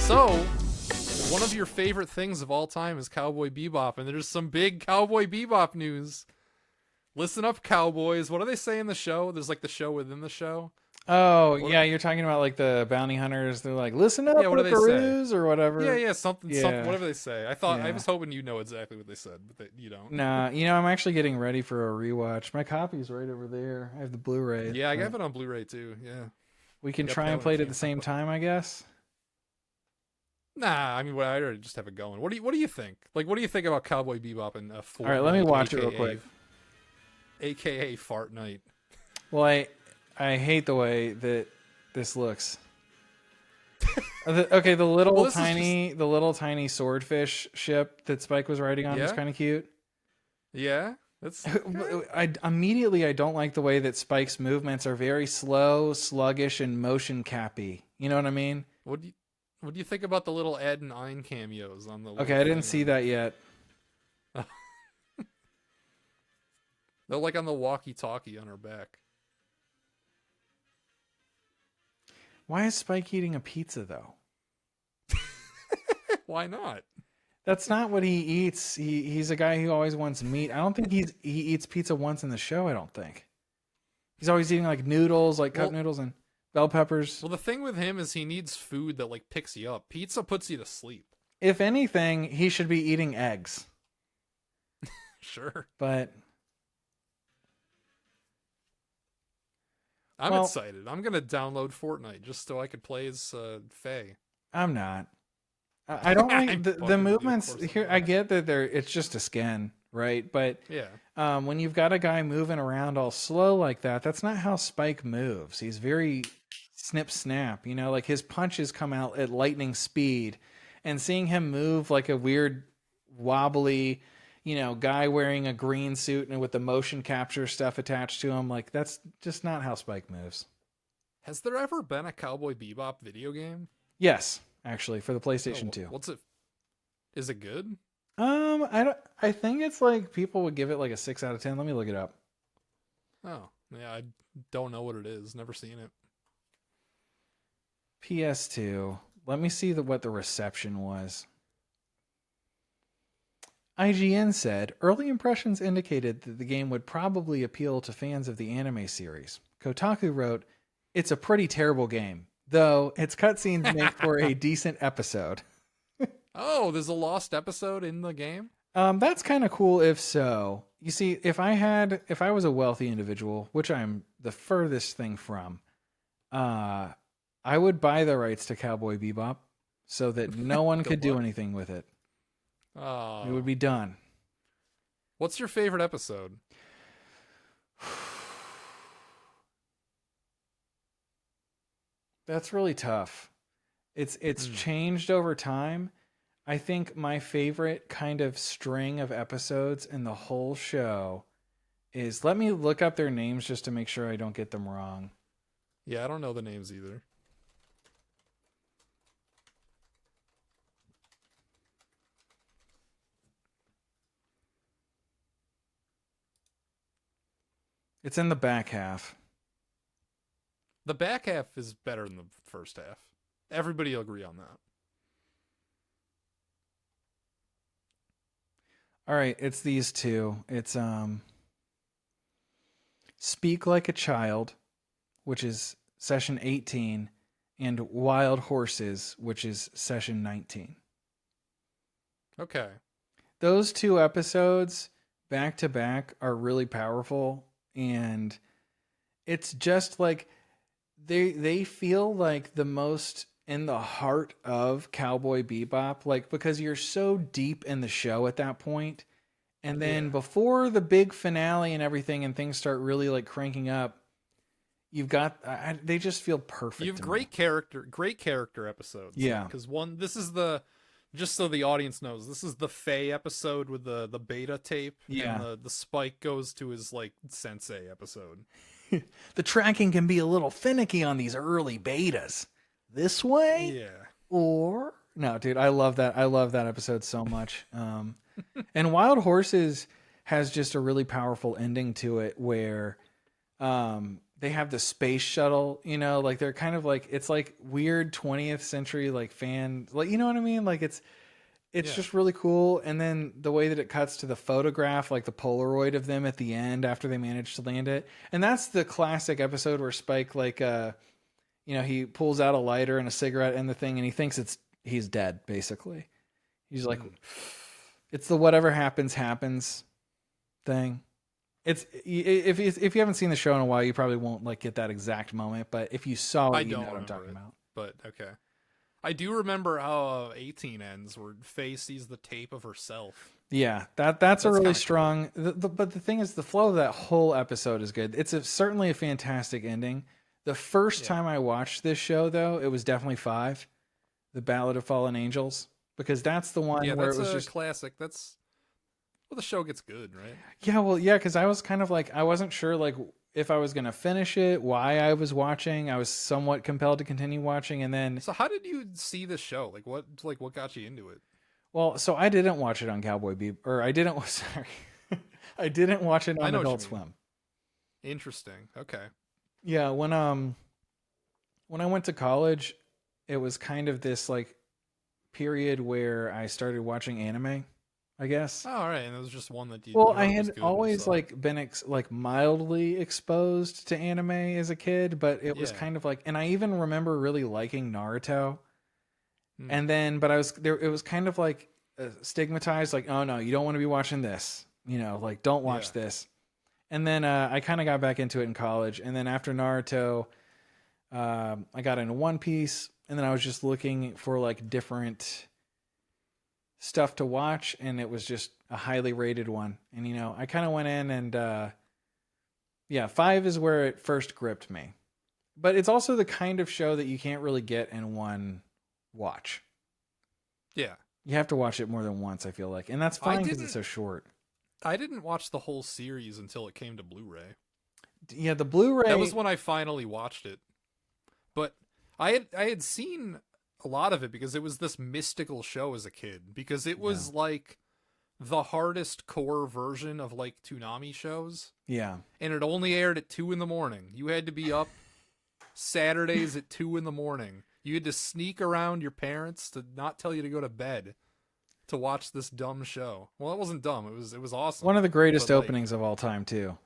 So, one of your favorite things of all time is Cowboy Bebop, and there's some big Cowboy Bebop news. Listen up, cowboys. What do they say in the show? There's like the show within the show. Oh, yeah, you're talking about like the bounty hunters. They're like, listen up, Yeah, what do they say? buckaroos, or whatever. Yeah, something, whatever they say. I was hoping you know exactly what they said, but you don't. Nah, I'm actually getting ready for a rewatch. My copy's right over there. I have the Blu-ray. Yeah, I have it on Blu-ray too. Yeah. We can try and play it at the same time, I guess. Nah, I mean, I already just have it going. What do you think? Like, what do you think about Cowboy Bebop and Fortnite? All right, let me watch it real quick. AKA Fortnite. Well, I hate the way that this looks. Okay, the little tiny swordfish ship that Spike was riding on was kind of cute. Yeah, that's. I don't like the way that Spike's movements are very slow, sluggish, and motion cappy. You know what I mean? What do you think about the little Ed and Ein cameos on the? Okay, I didn't see that yet. They're like on the walkie-talkie on her back. Why is Spike eating a pizza though? Why not? That's not what he eats. He's a guy who always wants meat. I don't think he eats pizza once in the show. I don't think. He's always eating like noodles, like cup noodles and bell peppers. Well, the thing with him is he needs food that like picks you up. Pizza puts you to sleep. If anything, he should be eating eggs. Sure. But I'm excited. I'm gonna download Fortnite just so I could play as Faye. I'm not. I don't like the movements here. I get that it's just a skin, right? But yeah, when you've got a guy moving around all slow like that, that's not how Spike moves. He's very snip snap. Like his punches come out at lightning speed, and seeing him move like a weird wobbly, guy wearing a green suit and with the motion capture stuff attached to him, like that's just not how Spike moves. Has there ever been a Cowboy Bebop video game? Yes, actually, for the PlayStation 2. What's it? Is it good? I think it's like people would give it like a 6 out of 10. Let me look it up. Oh, yeah, I don't know what it is. Never seen it. PS2. Let me see what the reception was. IGN said, early impressions indicated that the game would probably appeal to fans of the anime series. Kotaku wrote, it's a pretty terrible game, though its cutscenes make for a decent episode. Oh, there's a lost episode in the game? That's kind of cool if so. You see, if I was a wealthy individual, which I'm the furthest thing from, I would buy the rights to Cowboy Bebop so that no one could do anything with it. Oh. It would be done. What's your favorite episode? That's really tough. It's changed over time. I think my favorite kind of string of episodes in the whole show is, let me look up their names just to make sure I don't get them wrong. Yeah, I don't know the names either. It's in the back half. The back half is better than the first half. Everybody will agree on that. All right, it's these two. It's Speak Like a Child, which is session 18, and Wild Horses, which is session 19. Okay. Those two episodes back to back are really powerful, and it's just like they feel like the most in the heart of Cowboy Bebop, like because you're so deep in the show at that point, and then before the big finale and everything, and things start really like cranking up, you've got they just feel perfect. You have great character episodes. Yeah, because this is just so the audience knows, this is the Faye episode with the beta tape. Yeah, and the Spike goes to his like sensei episode. The tracking can be a little finicky on these early betas. This way? Yeah. Or no, dude, I love that. I love that episode so much. And Wild Horses has just a really powerful ending to it where they have the space shuttle, you know, like they're kind of like, it's like weird 20th century like fan, like, you know what I mean? Like it's Yeah. just really cool. And then the way that it cuts to the photograph, like the Polaroid of them at the end after they manage to land it. And that's the classic episode where Spike, like, you know, he pulls out a lighter and a cigarette and the thing, and he thinks he's dead, basically. He's like, it's the whatever happens, happens thing. It's if you haven't seen the show in a while, you probably won't like get that exact moment. But if you saw it, I you know don't what I'm remember talking it, about. but okay. I do remember how 18 ends, where Faye sees the tape of herself. Yeah, that's a That's really kinda strong. But the thing is, the flow of that whole episode is good. It's certainly a fantastic ending. The first Yeah. time I watched this show, though, it was definitely 5, The Ballad of Fallen Angels, because that's the one Yeah, where that's it was a just classic. That's well, the show gets good, right? yeah, well, yeah, because I was kind of like I wasn't sure like if I was gonna finish it, why I was watching. I was somewhat compelled to continue watching, and then So how did you see this show? What got you into it? well, so I didn't watch it on Cowboy Bebop, or I didn't. Sorry, I didn't watch it I on know what Adult you mean. Swim. Interesting. Okay. Yeah, when I went to college, it was kind of this like period where I started watching anime, I guess. Oh, all right, and it was just one that Well, you I heard was had good and you always saw. like been like mildly exposed to anime as a kid, but it was Yeah. kind of like, and I even remember really liking Naruto. Hmm. And then, but I was there. It was kind of like stigmatized, like, oh no, you don't want to be watching this. You know, like don't Yeah. watch this. And then I kind of got back into it in college. And then after Naruto, I got into One Piece, and then I was just looking for like different stuff to watch, and it was just a highly rated one. And you know, I kind of went in and yeah, 5 is where it first gripped me. But it's also the kind of show that you can't really get in one watch. Yeah. You have to watch it more than once, I feel like. And that's I fine because it's didn't so short. I didn't watch the whole series until it came to Blu-ray. Yeah, the Blu-ray. That was when I finally watched it. But I had seen a lot of it because it was this mystical show as a kid, because it was like the hardest core version of like Toonami shows, Yeah. and it only aired at 2 in the morning. You had to be up Saturdays at 2 in the morning. You had to sneak around your parents to not tell you to go to bed to watch this dumb show. Well, it wasn't dumb. It was awesome. One of the greatest But, like, openings of all time, too.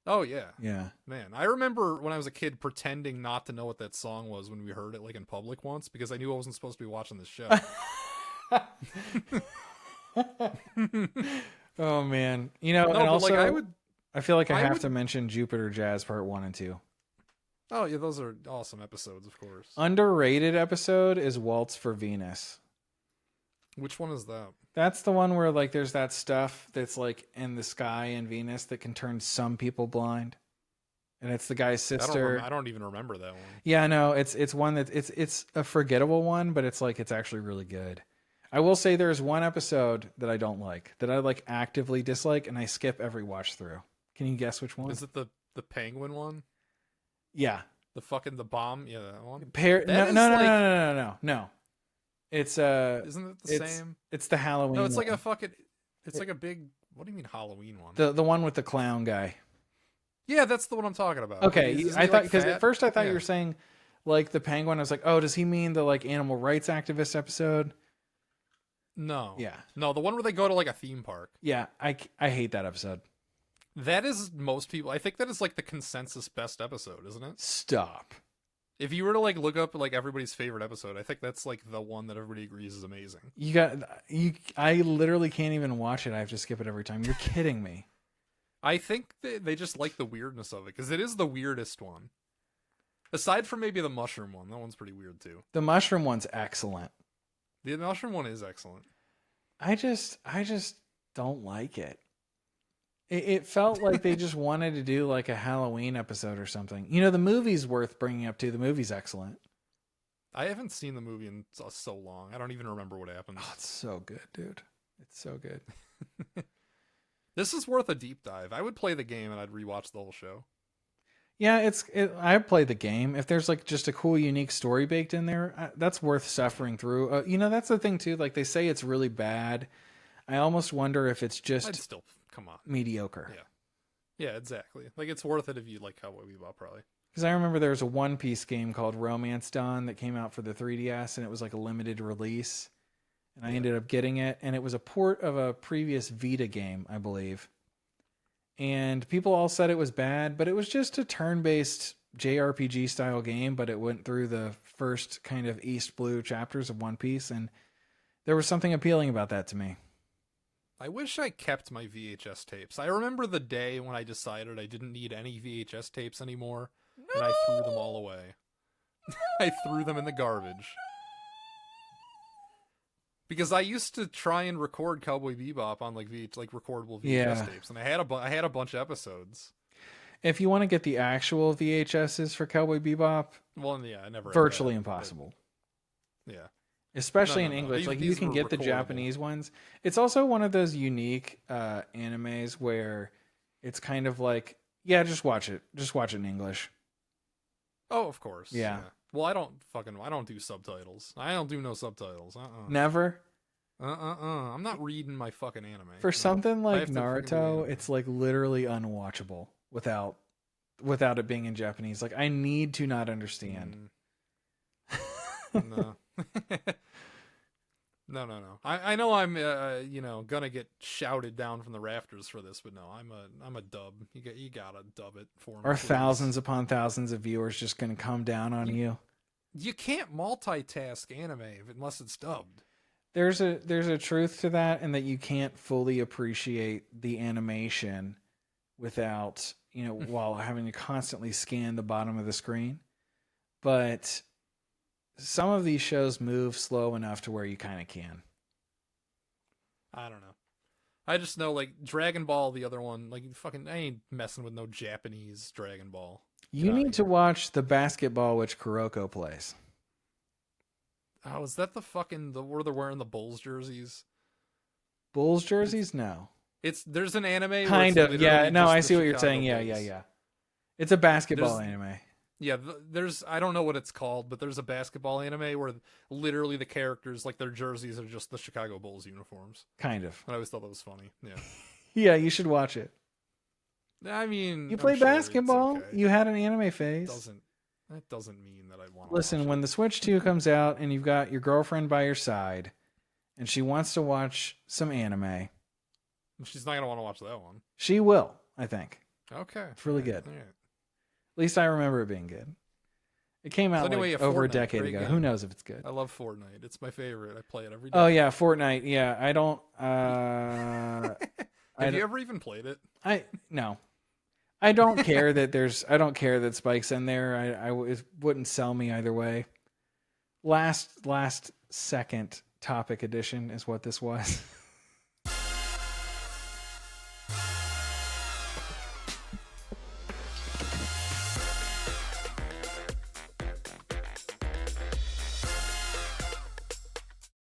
oh yeah. Yeah. Man, I remember when I was a kid pretending not to know what that song was when we heard it like in public once, because I knew I wasn't supposed to be watching this show. Oh man. You know, No, and but also like I feel like I I have would- to mention Jupiter Jazz Part 1 and 2. Oh yeah, those are awesome episodes, of course. Underrated episode is Waltz for Venus. Which one is that? That's the one where like there's that stuff that's like in the sky in Venus that can turn some people blind. And it's the guy's sister. I don't even remember that one. Yeah, no, it's one that it's a forgettable one, but it's like it's actually really good. I will say there's one episode that I don't like, that I like actively dislike, and I skip every watch through. Can you guess which one? Is it the penguin one? Yeah. The bomb? Yeah, that one. No, That is no, no, like- no, no, no, no, no. It's Isn't it the it's same? it's the Halloween. No, it's like one. a fucking. It's like a big. What do you mean Halloween one? the one with the clown guy. Yeah, that's the one I'm talking about. Okay, Isn't I he, thought like, because fat? at first I thought Yeah. you were saying like the penguin. I was like, oh, does he mean the like animal rights activist episode? No. Yeah. No, the one where they go to like a theme park. Yeah, I hate that episode. That is most people. I think that is like the consensus best episode, isn't it? Stop. If you were to like look up like everybody's favorite episode, I think that's like the one that everybody agrees is amazing. I literally can't even watch it. I have to skip it every time. You're kidding me. I think they just like the weirdness of it, because it is the weirdest one. Aside from maybe the mushroom one, that one's pretty weird too. The mushroom one's excellent. The mushroom one is excellent. I just don't like it. It felt like they just wanted to do like a Halloween episode or something. You know, the movie's worth bringing up too. The movie's excellent. I haven't seen the movie in so long. I don't even remember what happens. Oh, it's so good, dude. It's so good. This is worth a deep dive. I would play the game and I'd rewatch the whole show. Yeah, I played the game. If there's like just a cool, unique story baked in there, that's worth suffering through. You know, that's the thing too. Like they say it's really bad. I almost wonder if it's I'd just still come on. mediocre. Yeah. Yeah, exactly. Like, it's worth it if you like Cowboy Bebop, probably. Because I remember there was a One Piece game called Romance Dawn that came out for the 3DS, and it was like a limited release. And I ended up getting it, and it was a port of a previous Vita game, I believe. And people all said it was bad, but it was just a turn-based JRPG style game, but it went through the first kind of East Blue chapters of One Piece, and there was something appealing about that to me. I wish I kept my VHS tapes. I remember the day when I decided I didn't need any VHS tapes anymore, and I threw them all away. I threw them in the garbage. Because I used to try and record Cowboy Bebop on like recordable VHS tapes, and I had a bunch of episodes. If you want to get the actual VHSs for Cowboy Bebop, Well, yeah, I never virtually impossible. But, yeah, especially in English. Like you can get the Japanese ones. It's also one of those unique animes where it's kind of like, yeah, just watch it in English. Oh, of course. Yeah. Well, I don't do subtitles. I don't do no subtitles. Never. I'm not reading my fucking anime. For something like Naruto, it's like literally unwatchable without it being in Japanese. Like I need to not understand. No. No. I know I'm gonna get shouted down from the rafters for this, but no, I'm a dub. You gotta dub it for me. Are thousands upon thousands of viewers just gonna come down on you? You can't multitask anime unless it's dubbed. There's a truth to that, and that you can't fully appreciate the animation without, while having to constantly scan the bottom of the screen. But some of these shows move slow enough to where you kind of can. I don't know. I just know, like, Dragon Ball, the other one, like, fucking, I ain't messing with no Japanese Dragon Ball. You need to watch the basketball which Kuroko plays. Oh, is that where they're wearing the Bulls jerseys? Bulls jerseys? No. There's an anime. Kind of, yeah. No, I see what you're saying. Yeah. It's a basketball anime. Yeah, I don't know what it's called, but there's a basketball anime where literally the characters, like their jerseys are just the Chicago Bulls uniforms. Kind of. And I always thought that was funny. Yeah. Yeah, you should watch it. I mean, you play basketball. Okay. You had an anime phase. That doesn't mean that I'd want to listen. When the Switch 2 comes out and you've got your girlfriend by your side, and she wants to watch some anime, she's not gonna want to watch that one. She will, I think. Okay, it's really good. Right. At least I remember it being good. It came out over a decade ago. Game. Who knows if it's good? I love Fortnite. It's my favorite. I play it every day. Oh yeah, Fortnite. Yeah, I don't. Have you ever even played it? No. I don't care that I don't care that Spike's in there. It wouldn't sell me either way. Last second topic edition is what this was.